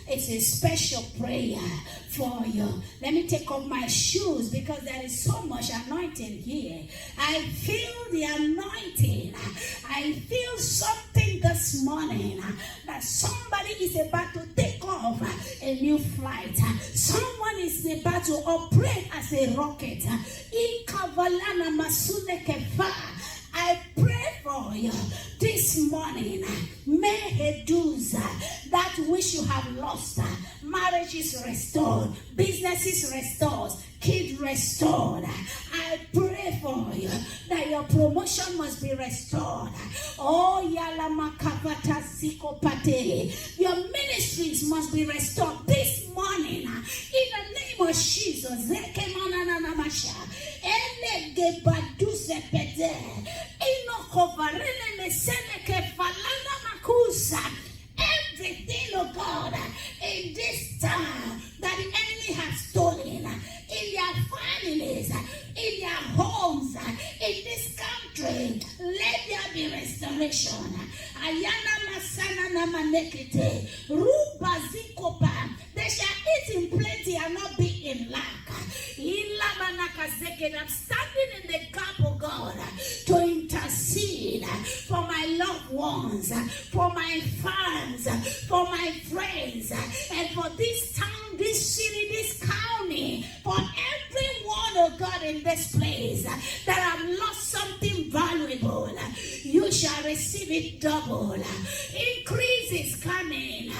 It's a special prayer for you. Let me take off my shoes because there is so much anointing here. I feel the anointing. I feel something this morning that somebody is about to take off a new flight. Someone is about to operate as a rocket. I pray for you this morning. May that which you have lost, marriage is restored, business is restored, kids restored. I pray for you that your promotion must be restored. Oh, your ministries must be restored this morning in the name of Jesus. Everything, oh God, in this time that the enemy has stolen, in their families, in their homes, in this country, let there be restoration. Ayana masana na manekete, ruba zikopa. They shall eat in plenty and not be in lack. I'm standing in the gap, oh God, to intercede for my loved ones, for my fans, for my friends, and for this town, this city, this county, for everyone, oh God, in this place that have lost something valuable. You shall receive it double. Increase is coming.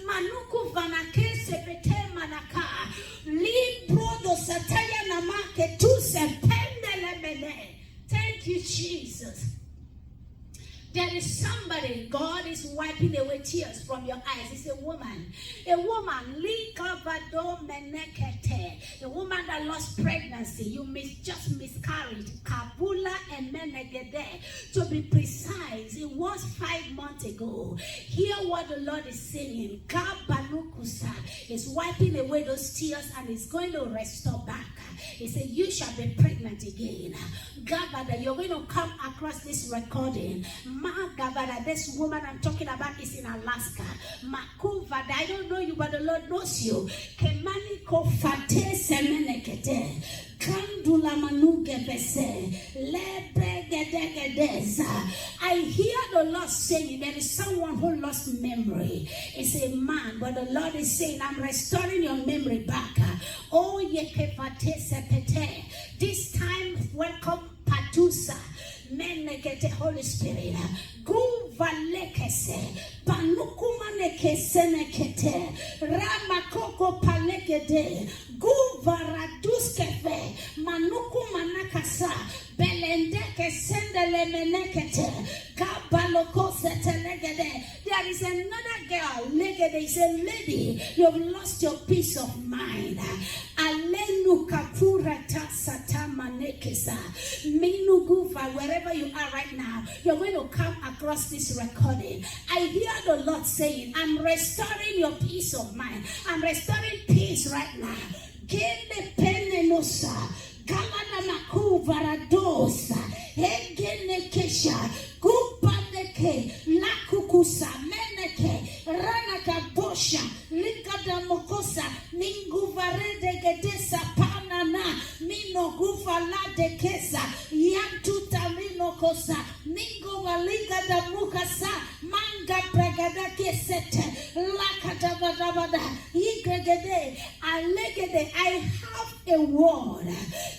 Manuku vanake sepete manaka. Libro sataya namake tu sependele mene. Thank you, Jesus. There is somebody, God is wiping away tears from your eyes. It's a woman. A woman that lost pregnancy. You just miscarried. Kabula and Menegede. To be precise, it was 5 months ago. Hear what the Lord is saying. Kabanukusa is wiping away those tears and is going to restore back. He said, you shall be pregnant again. Gabada, you're going to come across this recording. Gabada, this woman I'm talking about is in Alaska. Makuvada, I don't know you, but the Lord knows you. Kemani kofate semenekete. Kandula manugevese. Lebregedegedeza. I hear the Lord saying there is someone who lost memory. It's a man, but the Lord is saying, I'm restoring your memory back. Oh, yekefate sepete. This time, welcome Patusa. Menegete Holy Spirit. Go valekese. Panukumanekese nekete. Ramakoko palekede. Go varaduskefe. Manukumanakasa. Belendeke sendele menekete. Kabaloko setelegede. There is another girl. Legede is a lady. You've lost your peace of mind. Alenu kapurata satamanekesa. Minuguva, wherever you are right now, you're going to come across this recording. I hear the Lord saying, I'm restoring your peace of mind. I'm restoring peace right now. Gene penenosa. Galana maku varadosa. Hegene kesha. Gupaneke. Lakukusa. Meneke. Ranaka bosha. Likada mokosa. Ningu varede gedesa panana. Mino gufa la de kesa. Yantuta mino kosa. Ningu valiga da mukasa. Manga pregada kesete. Lakata badabada. Yigregede. Alegede. I have a word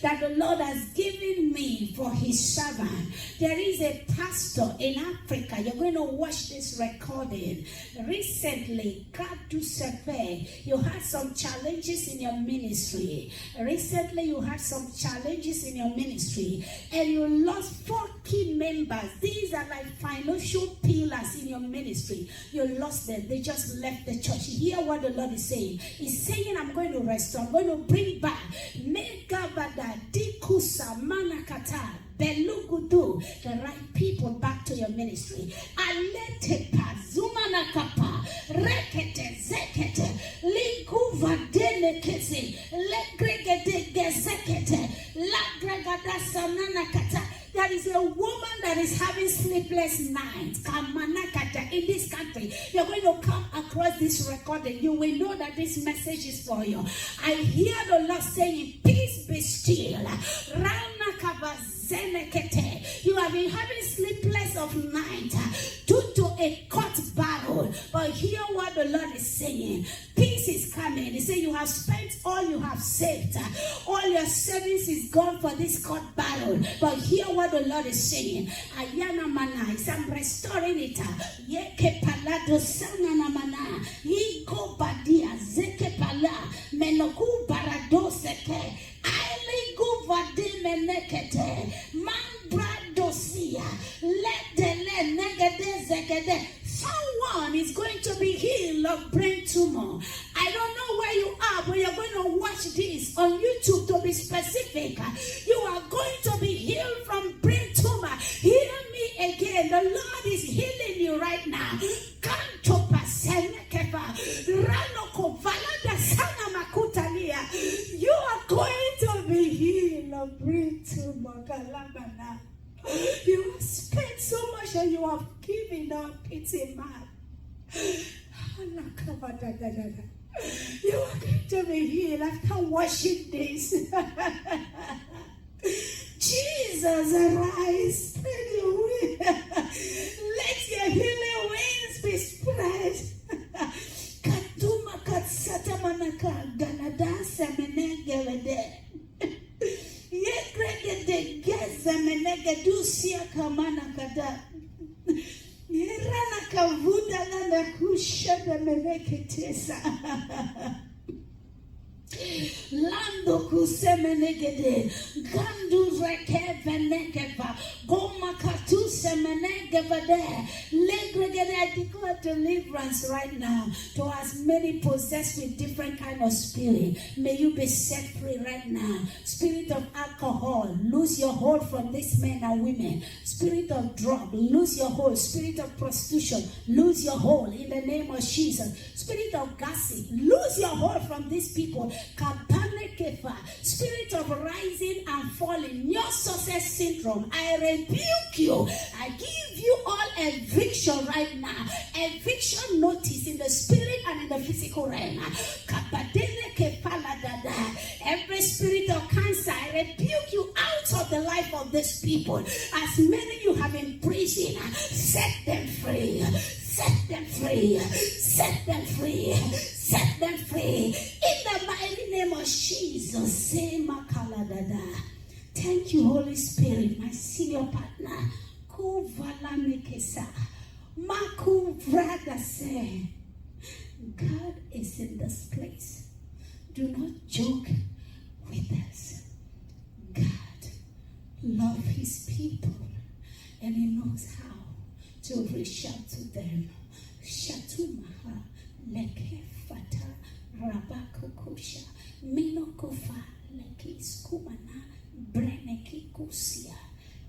that the Lord has given me for his servant. There is a pastor in Africa. You're going to watch this recording. Recently, God to survey. You had some challenges in your ministry. Recently, you had some challenges in your ministry. And you lost 4 key members. These are like financial pillars in your ministry. You lost them. They just left the church. Hear what the Lord is saying. He's saying, I'm going to restore. I'm going to bring back. Megabada, Dikusa, Manakata, Belugudu, the right people back to your ministry. Alete Pazumanakapa, Rekete, Zekete, Likuva Denekese, Legregete, Gezekete, Lagragada Sananakata. There is a woman that is is having sleepless nights, in this country, you're going to come across this recording. You will know that this message is for you. I hear the Lord saying, peace be still. You have been having sleepless of night due to a court battle. But hear what the Lord is saying. Peace is coming. He said you have spent all you have saved. All your savings is gone for this court battle. But hear what the Lord is saying. Ayana mana. I'm restoring it. Yeke palado sanana mana. Yiko badia. Zeke pala. Menoku barado seke. Ailigu vade menekete. Mambradosia. Letele negede zegede. Someone is going to be healed of brain tumor. I don't know where you are, but you're going to watch this on YouTube to be specific. You are going to be healed from brain tumor. Hear me again. The Lord is healing you right now. You are going to be healed of brain tumor. You have spent so much and you have given up. It's a man. You are going to be healed after watching this. Jesus, arise. Spread your wings. Let your healing wings be spread. Katuma katsata manaka ganada semenegele. Yegregede geza menegedusia kamana kada. Yerana kavuda nanda kushada meneketesa. Lando kusemenegede gandu reke venekeva goma katu semenegevade legregede. I declare deliverance right now to as many possessed with different kind of spirit. May you be set free right now. Spirit of alcohol, lose your hold from these men and women. Spirit of drug, lose your hold. Spirit of prostitution, lose your hold in the name of Jesus. Spirit of gossip, lose your hold from these people. Spirit of rising and falling, your success syndrome, I rebuke you. I give you all eviction right now. Eviction notice in the spirit and in the physical realm. Every spirit of cancer, I rebuke you out of the life of these people. As many you have imprisoned, set them free. Set them free. Set them free. Set them free. In the mighty name of Jesus. Thank you, Holy Spirit, my senior partner. God is in this place. Do not joke with us. God loves his people and he knows how to reach out to them. Shatumaha lekefata rabakokosha minokofa lekiskumana brenekikusia.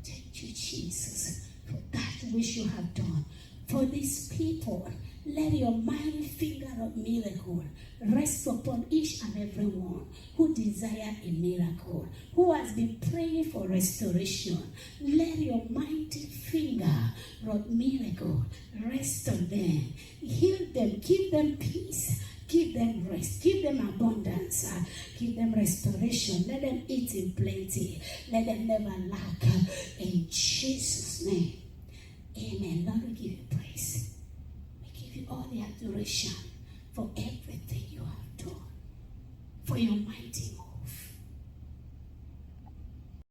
Thank you, Jesus, for that which you have done for these people. Let your mighty finger of miracle rest upon each and every one who desire a miracle, who has been praying for restoration. Let your mighty finger of miracle rest on them. Heal them, give them peace, give them rest, give them abundance, give them restoration. Let them eat in plenty. Let them never lack. In Jesus' name, amen. Lord, we give you praise. All the adoration for everything.